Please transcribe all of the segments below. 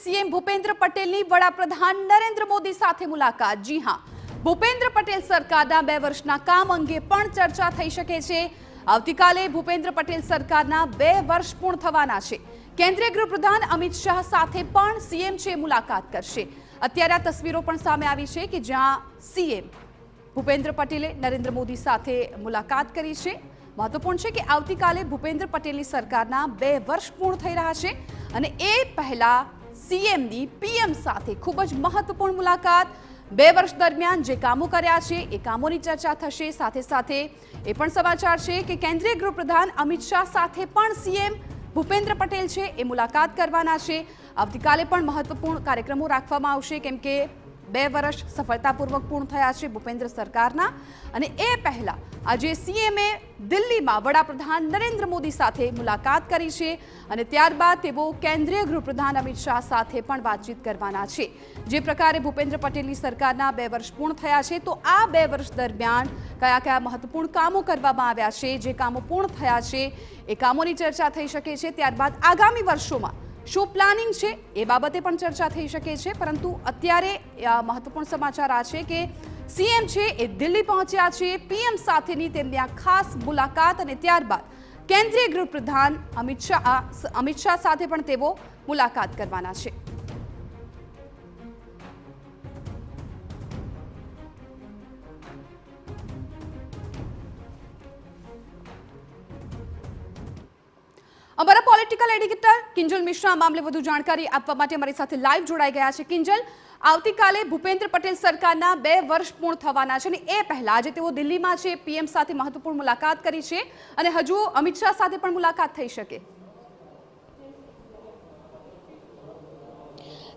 CM Bhupendra પટેલની વડાપ્રધાન નરેન્દ્ર મોદી સાથે મુલાકાત। જી હા, ભૂપેન્દ્ર પટેલ સરકારના 2 વર્ષના કામ અંગે પણ ચર્ચા થઈ શકે છે। આવતીકાલે ભૂપેન્દ્ર પટેલ સરકારના 2 વર્ષ પૂર્ણ થવાના છે। કેન્દ્રીય ગૃહપ્રધાન અમિત શાહ સાથે પણ સીએમ છે મુલાકાત કરશે। અત્યારે આ તસવીરો પણ સામે આવી છે કે જ્યાં સીએમ ભૂપેન્દ્ર પટેલે નરેન્દ્ર મોદી સાથે મુલાકાત કરી છે। મહત્વપૂર્ણ છે કે આવતીકાલે ભૂપેન્દ્ર પટેલની સરકારના 2 વર્ષ પૂર્ણ થઈ રહ્યા છે અને એ પહેલા સીએમની પીએમ સાથે ખૂબ જ મહત્વપૂર્ણ મુલાકાત। 2 વર્ષ દરમિયાન જે કામો કર્યા છે એ કામોની ચર્ચા થશે। સાથે સાથે એ પણ સમાચાર છે કે કેન્દ્રીય ગૃહપ્રધાન અમિત શાહ સાથે પણ સીએમ ભૂપેન્દ્ર પટેલ છે એ મુલાકાત કરવાના છે। આવતીકાલે પણ મહત્વપૂર્ણ કાર્યક્રમો રાખવામાં આવશે કેમ કે 2 વર્ષ સફળતાપૂર્વક પૂર્ણ થયા છે ભૂપેન્દ્ર સરકારના અને એ પહેલા આજે સીએમએ દિલ્હીમાં વડાપ્રધાન નરેન્દ્ર મોદી સાથે મુલાકાત કરી છે અને ત્યારબાદ તેઓ કેન્દ્રીય ગૃહપ્રધાન અમિત શાહ સાથે પણ વાતચીત કરવાના છે। જે પ્રકારે ભૂપેન્દ્ર પટેલની સરકારના 2 વર્ષ પૂર્ણ થયા છે તો આ 2 વર્ષ દરમિયાન કયા કયા મહત્વપૂર્ણ કામો કરવામાં આવ્યા છે, જે કામો પૂર્ણ થયા છે એ કામોની ચર્ચા થઈ શકે છે। ત્યારબાદ આગામી વર્ષોમાં શું પ્લાનિંગ છે એ બાબતે પણ ચર્ચા થઈ શકે છે। પરંતુ અત્યારે મહત્વપૂર્ણ સમાચાર આ છે કે સીએમ છે એ દિલ્હી પહોંચ્યા છે પીએમ સાથેની તેમની આ ખાસ મુલાકાત અને ત્યારબાદ કેન્દ્રીય ગૃહપ્રધાન અમિત શાહ સાથે પણ તેઓ મુલાકાત કરવાના છે। અમારા પોલિટિકલ એડિટર કિંજલ મિશ્રા આ મામલે વધુ જાણકારી આપવા માટે અમારી સાથે લાઈવ જોડાઈ ગયા છે। કિંજલ, આવતીકાલે ભૂપેન્દ્ર પટેલ સરકારના 2 વર્ષ પૂર્ણ થવાના છે અને એ પહેલા આજે તેઓ દિલ્હીમાં છે, પીએમ સાથે મહત્વપૂર્ણ મુલાકાત કરી છે અને હજુ અમિત શાહ સાથે પણ મુલાકાત થઈ શકે।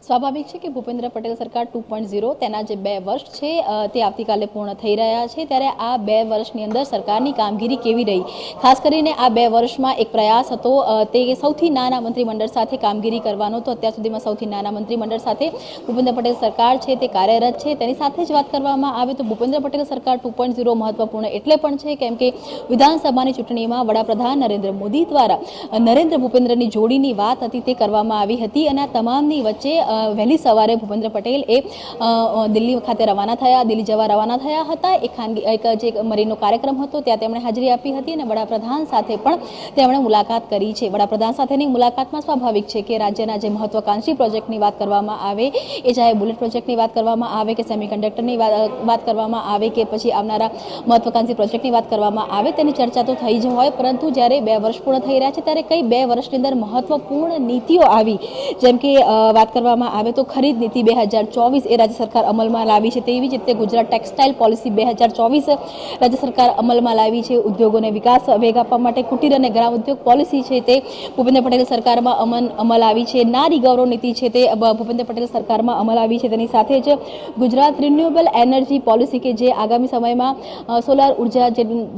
સ્વાભાવિક છે કે ભૂપેન્દ્ર પટેલ સરકાર 2.0 તેના જે 2 વર્ષ છે તે આવતીકાલે પૂર્ણ થઈ રહ્યા છે। ત્યારે આ 2 વર્ષની અંદર સરકારની કામગીરી કેવી રહી, ખાસ કરીને આ 2 વર્ષમાં એક પ્રયાસ હતો તે સૌથી નાના મંત્રીમંડળ સાથે કામગીરી કરવાનો। તો અત્યાર સુધીમાં સૌથી નાના મંત્રીમંડળ સાથે ભૂપેન્દ્ર પટેલ સરકાર છે તે કાર્યરત છે। તેની સાથે જ વાત કરવામાં આવે તો ભૂપેન્દ્ર પટેલ સરકાર 2.0 મહત્વપૂર્ણ એટલે પણ છે કેમ કે વિધાનસભાની ચૂંટણીમાં વડાપ્રધાન નરેન્દ્ર મોદી દ્વારા નરેન્દ્ર ભૂપેન્દ્રની જોડીની વાત હતી તે કરવામાં આવી હતી અને આ તમામની વચ્ચે વહેલી સવારે ભૂપેન્દ્ર પટેલ એ દિલ્હી ખાતે રવાના થયા, દિલ્હી જવા રવાના થયા હતા। એક જે મરીનો કાર્યક્રમ હતો ત્યાં તેમણે હાજરી આપી હતી અને વડાપ્રધાન સાથે પણ તેમણે મુલાકાત કરી છે। વડાપ્રધાન સાથેની મુલાકાતમાં સ્વાભાવિક છે કે રાજ્યના જે મહત્વાકાંક્ષી પ્રોજેક્ટની વાત કરવામાં આવે એ ચાહે બુલેટ પ્રોજેક્ટની વાત કરવામાં આવે કે સેમિકન્ડક્ટરની વાત કરવામાં આવે કે પછી આવનારા મહત્વાકાંક્ષી પ્રોજેક્ટની વાત કરવામાં આવે તેની ચર્ચા તો થઈ જ હોય, પરંતુ જ્યારે 2 વર્ષ પૂર્ણ થઈ રહ્યા છે ત્યારે કઈ 2 વર્ષની અંદર મહત્વપૂર્ણ નીતિઓ આવી, જેમ કે વાત કરવામાં આવે તો ખરીદ નીતિ 2024 એ રાજ્ય સરકાર અમલમાં લાવી છે। તેવી જ રીતે ગુજરાત ટેક્સટાઇલ પોલિસી 2024 રાજ્ય સરકાર અમલમાં લાવી છે। ઉદ્યોગોને વિકાસ વેગ આપવા માટે કુટીર અને ગ્રામ ઉદ્યોગ પોલિસી છે તે ભૂપેન્દ્ર પટેલ સરકારમાં અમલ આવી છે। નારી ગૌરવ નીતિ છે તે ભૂપેન્દ્ર પટેલ સરકારમાં અમલ આવી છે। તેની સાથે જ ગુજરાત રિન્યુએબલ એનર્જી પોલિસી કે જે આગામી સમયમાં સોલાર ઉર્જા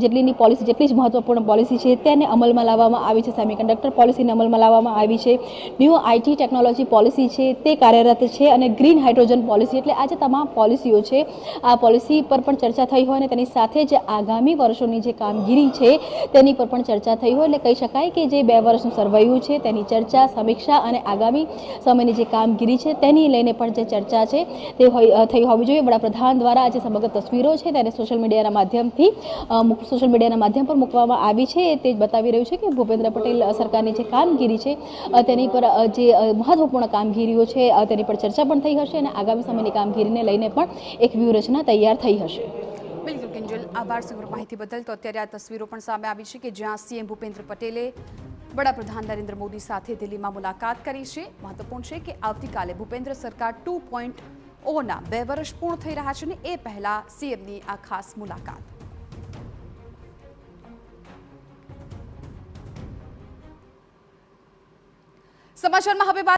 જેટલીની પોલિસી જેટલી જ મહત્વપૂર્ણ પોલિસી છે તેને અમલમાં લાવવામાં આવી છે। સેમિકન્ડક્ટર પોલિસીને અમલમાં લાવવામાં આવી છે। ન્યૂ આઈટી ટેકનોલોજી પોલિસી છે તે કાર્યરત છે અને ગ્રીન હાઇડ્રોજન પોલિસી એટલે આ જે તમામ પોલિસીઓ છે આ પોલિસી પર પણ ચર્ચા થઈ હોય અને તેની સાથે જ આગામી વર્ષોની જે કામગીરી છે તેની પર પણ ચર્ચા થઈ હોય। એટલે કહી શકાય કે જે 2 વર્ષનું સર્વૈયું છે તેની ચર્ચા, સમીક્ષા અને આગામી સમયની જે કામગીરી છે તેની લઈને પણ જે ચર્ચા છે તે થઈ હોવી જોઈએ। વડાપ્રધાન દ્વારા આજે સમગ્ર તસવીરો છે તેને સોશિયલ મીડિયાના માધ્યમ પર મૂકવામાં આવી છે। તે જ બતાવી રહ્યું છે કે ભૂપેન્દ્ર પટેલ સરકારની જે કામગીરી છે તેની પર જે મહત્વપૂર્ણ કામગીરીઓ છે તેની પર ચર્ચા પણ થઈ હશે અને આગામી સમયની કામગીરીને લઈને પણ એક વ્યૂહરચના તૈયાર થઈ હશે। બિલકુલ કિંજલ, આભાર સમગ્ર માહિતી બદલ। તો અત્યારે આ તસવીરો પણ સામે આવી છે કે જ્યાં સીએમ ભૂપેન્દ્ર પટેલે વડાપ્રધાન નરેન્દ્ર મોદી સાથે દિલ્હીમાં મુલાકાત કરી છે। મહત્વપૂર્ણ છે કે આવતીકાલે ભૂપેન્દ્ર સરકાર 2.0ના 2 વર્ષ પૂર્ણ થઈ રહ્યા છે અને એ પહેલા સીએમની આ ખાસ મુલાકાત। સમાચારમાં હવે